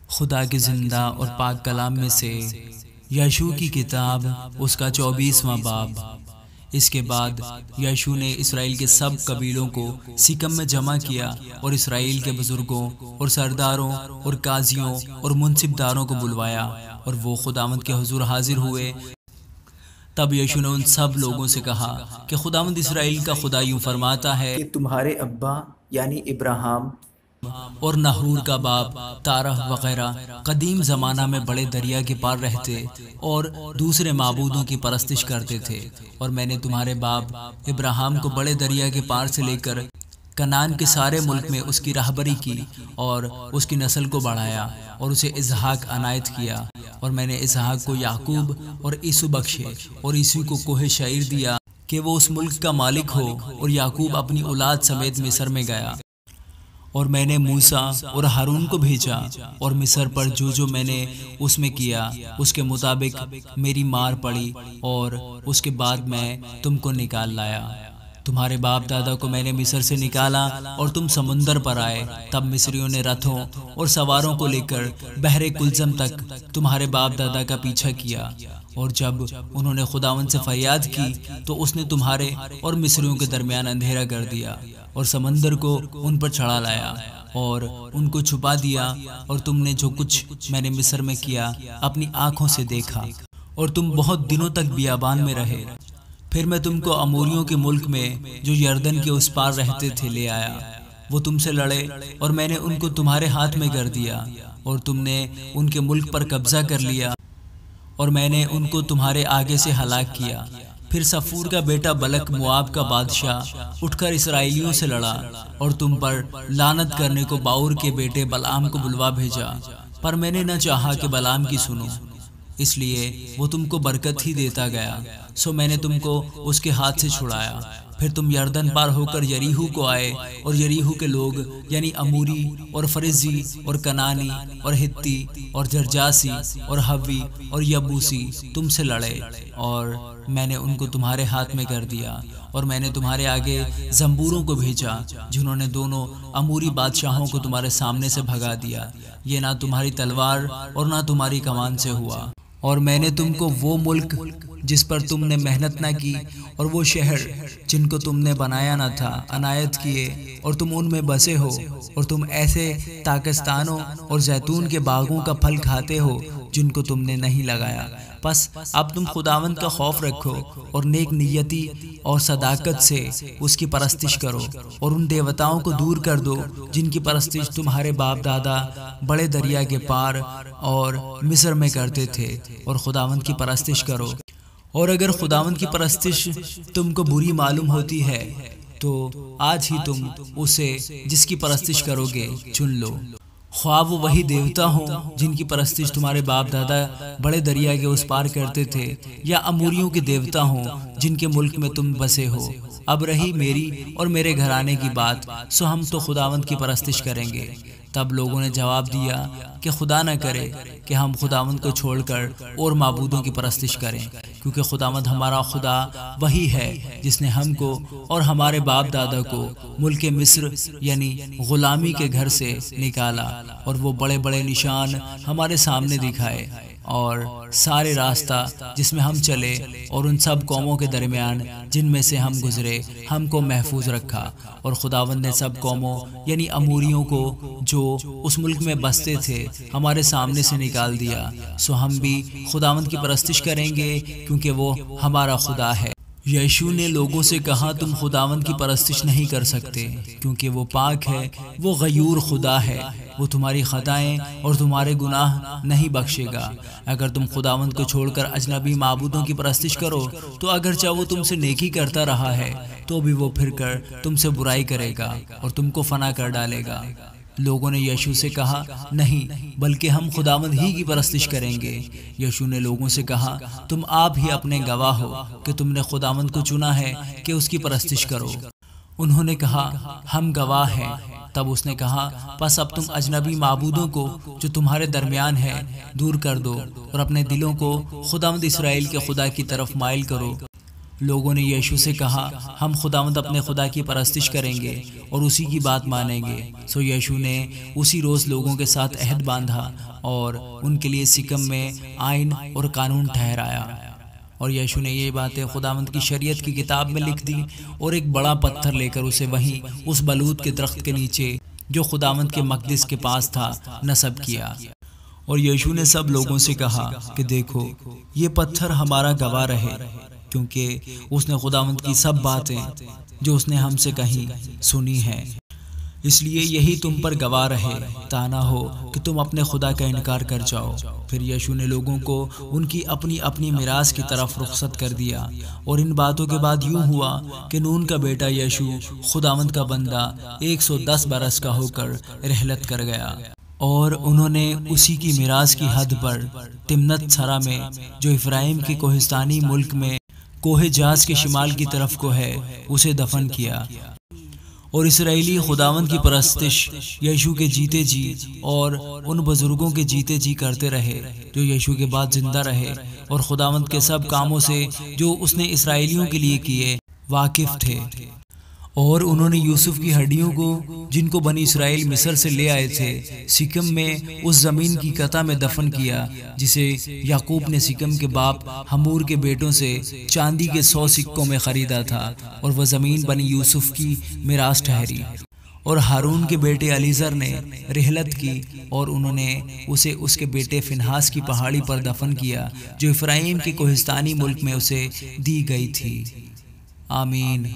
خدا کے زندہ اور پاک کلام میں سے یشوع کی کتاب اس کا 24واں باب۔ اس کے بعد یشوع نے اسرائیل کے سب قبیلوں کو سکم میں جمع کیا اور اسرائیل کے بزرگوں اور سرداروں اور قاضیوں اور منصبداروں کو بلوایا، اور وہ خداوند کے حضور حاضر ہوئے۔ تب یشوع نے ان سب لوگوں سے کہا کہ خداوند اسرائیل کا خدا یوں فرماتا ہے کہ تمہارے ابا یعنی ابراہیم اور نحور کا باپ تارہ وغیرہ قدیم زمانہ میں بڑے دریا کے پار رہتے اور دوسرے معبودوں کی پرستش کرتے تھے، اور میں نے تمہارے باپ ابراہیم کو بڑے دریا کے پار سے لے کر کنعان کے سارے ملک میں اس کی رہبری کی اور اس کی نسل کو بڑھایا اور اسے اسحاق عنایت کیا، اور میں نے اسحاق کو یعقوب اور عیسو بخشے اور عیسو کو کوہ شعیر دیا کہ وہ اس ملک کا مالک ہو، اور یعقوب اپنی اولاد سمیت مصر میں گیا۔ اور میں نے موسیٰ اور ہارون کو بھیجا، اور مصر پر جو میں نے اس میں کیا اس کے مطابق میری مار پڑی، اور اس کے بعد میں تم کو نکال لایا۔ تمہارے باپ دادا کو میں نے مصر سے نکالا اور تم سمندر پر آئے، تب مصریوں نے رتھوں اور سواروں کو لے کر بحر کلزم تک تمہارے باپ دادا کا پیچھا کیا، اور جب انہوں نے خداوند سے فریاد کی تو اس نے تمہارے اور مصریوں کے درمیان اندھیرا کر دیا اور سمندر کو ان پر چڑھا لایا اور ان کو چھپا دیا، اور تم نے جو کچھ میں نے مصر میں کیا اپنی آنکھوں سے دیکھا، اور تم بہت دنوں تک بیابان میں رہے۔ پھر میں تم کو اموریوں کے ملک میں جو یردن کے اس پار رہتے تھے لے آیا، وہ تم سے لڑے اور میں نے ان کو تمہارے ہاتھ میں کر دیا، اور تم نے ان کے ملک پر قبضہ کر لیا، اور میں نے ان کو تمہارے آگے سے ہلاک کیا۔ پھر صفور کا بیٹا بلک مواب کا بادشاہ اٹھ کر اسرائیلیوں سے لڑا اور تم پر لعنت کرنے کو باور کے بیٹے بلعام کو بلوا بھیجا، پر میں نے نہ چاہا کہ بلعام کی سنوں، اس لیے وہ تم کو برکت ہی دیتا گیا، سو میں نے تم کو اس کے ہاتھ سے چھڑایا۔ پھر تم یردن پار ہو کر یریحو کو آئے، اور یریحو کے لوگ یعنی اموری اور فرزی اور کنانی اور ہتی اور جرجاسی اور حوی اور یبوسی تم سے لڑے، اور میں نے ان کو تمہارے ہاتھ میں کر دیا، اور میں نے تمہارے آگے زنبوروں کو بھیجا جنہوں نے دونوں اموری بادشاہوں کو تمہارے سامنے سے بھگا دیا۔ یہ نہ تمہاری تلوار اور نہ تمہاری کمان سے ہوا، اور میں نے تم کو وہ ملک جس پر تم نے محنت نہ کی اور وہ شہر جن کو تم نے بنایا نہ تھا عنایت کیے، اور تم ان میں بسے ہو، اور تم ایسے تاکستانوں اور زیتون کے باغوں کا پھل کھاتے ہو جن کو تم نے نہیں لگایا۔ پس اب تم خداوند کا خوف رکھو اور نیک نیتی اور صداقت سے اس کی پرستش کرو، اور ان دیوتاؤں کو دور کر دو جن کی پرستش تمہارے باپ دادا بڑے دریا کے پار اور مصر میں کرتے تھے، اور خداوند کی پرستش کرو۔ اور اگر خداوند کی پرستش تم کو بری معلوم ہوتی ہے تو آج ہی تم اسے جس کی پرستش کرو گے چن لو، خواہ وہ وہی دیوتا ہوں جن کی پرستش تمہارے باپ دادا بڑے دریا کے اس پار کرتے تھے، یا اموریوں کے دیوتا ہوں جن کے ملک میں تم بسے ہو۔ اب رہی میری اور میرے گھرانے کی بات، سو ہم تو خداوند کی پرستش کریں گے۔ تب لوگوں نے جواب دیا کہ خدا نہ کرے کہ ہم خداوند کو چھوڑ کر اور معبودوں کی پرستش کریں، کیونکہ خداوند ہمارا خدا وہی ہے جس نے ہم کو اور ہمارے باپ دادا کو ملک مصر یعنی غلامی کے گھر سے نکالا، اور وہ بڑے بڑے نشان ہمارے سامنے دکھائے، اور سارے راستہ جس میں ہم چلے اور ان سب قوموں کے درمیان جن میں سے ہم گزرے ہم کو محفوظ رکھا، اور خداوند نے سب قوموں یعنی اموریوں کو جو اس ملک میں بستے تھے ہمارے سامنے سے نکال دیا، سو ہم بھی خداوند کی پرستش کریں گے کیونکہ وہ ہمارا خدا ہے۔ یشوع نے لوگوں سے کہا تم خداوند کی پرستش نہیں کر سکتے کیونکہ وہ پاک ہے، وہ غیور خدا ہے، وہ تمہاری خطائیں اور تمہارے گناہ نہیں بخشے گا۔ اگر تم خداوند کو چھوڑ کر اجنبی معبودوں کی پرستش کرو تو اگرچہ وہ تم سے نیکی کرتا رہا ہے تو بھی وہ پھر کر تم سے برائی کرے گا اور تم کو فنا کر ڈالے گا۔ لوگوں نے یشوع سے کہا نہیں، بلکہ ہم خداوند ہی کی پرستش کریں گے۔ یشوع نے لوگوں سے کہا تم آپ ہی اپنے گواہ ہو کہ تم نے خداوند کو چنا ہے کہ اس کی پرستش کرو۔ انہوں نے کہا ہم گواہ ہیں۔ تب اس نے کہا پس اب تم اجنبی معبودوں کو جو تمہارے درمیان ہے دور کر دو اور اپنے دلوں کو خداوند اسرائیل کے خدا کی طرف مائل کرو۔ لوگوں نے یشوع سے کہا ہم خداوند اپنے خدا کی پرستش کریں گے اور اسی کی بات مانیں گے۔ سو یشوع نے اسی روز لوگوں کے ساتھ عہد باندھا اور ان کے لیے سکم میں آئین اور قانون ٹھہرایا۔ اور یشوع نے یہ باتیں خداوند کی شریعت کی کتاب میں لکھ دی اور ایک بڑا پتھر لے کر اسے وہیں اس بلوط کے درخت کے نیچے جو خداوند کے مقدس کے پاس تھا نصب کیا۔ اور یشوع نے سب لوگوں سے کہا کہ دیکھو یہ پتھر ہمارا گواہ رہے، کیونکہ اس نے خداوند کی سب باتیں جو اس نے ہم سے کہیں سنی ہیں، اس لیے یہی تم پر گواہ رہے، تا نہ ہو کہ تم اپنے خدا کا انکار کر جاؤ۔ پھر یشوع نے لوگوں کو ان کی اپنی اپنی میراث کی طرف رخصت کر دیا۔ اور ان باتوں کے بعد یوں ہوا کہ نون کا بیٹا یشوع خداوند کا بندہ 110 برس کا ہو کر رحلت کر گیا، اور انہوں نے اسی کی میراث کی حد پر تمنت سرا میں جو افرائیم کے کوہستانی ملک میں کوہ جاز کے شمال کی طرف کو ہے اسے دفن کیا۔ اور اسرائیلی خداوند کی پرستش یشوع کے جیتے جی اور ان بزرگوں کے جیتے جی کرتے رہے جو یشوع کے بعد زندہ رہے، اور خداوند کے سب کاموں سے جو اس نے اسرائیلیوں کے لیے کیے واقف تھے۔ اور انہوں نے یوسف کی ہڈیوں کو جن کو بنی اسرائیل مصر سے لے آئے تھے سکم میں اس زمین کی قطع میں دفن کیا جسے یعقوب نے سکم کے باپ ہمور کے بیٹوں سے چاندی کے 100 سکوں میں خریدا تھا، اور وہ زمین بنی یوسف کی میراث ٹھہری۔ اور ہارون کے بیٹے علیزر نے رحلت کی، اور انہوں نے اسے اس کے بیٹے فنہاس کی پہاڑی پر دفن کیا جو افرائیم کے کوہستانی ملک میں اسے دی گئی تھی۔ آمین۔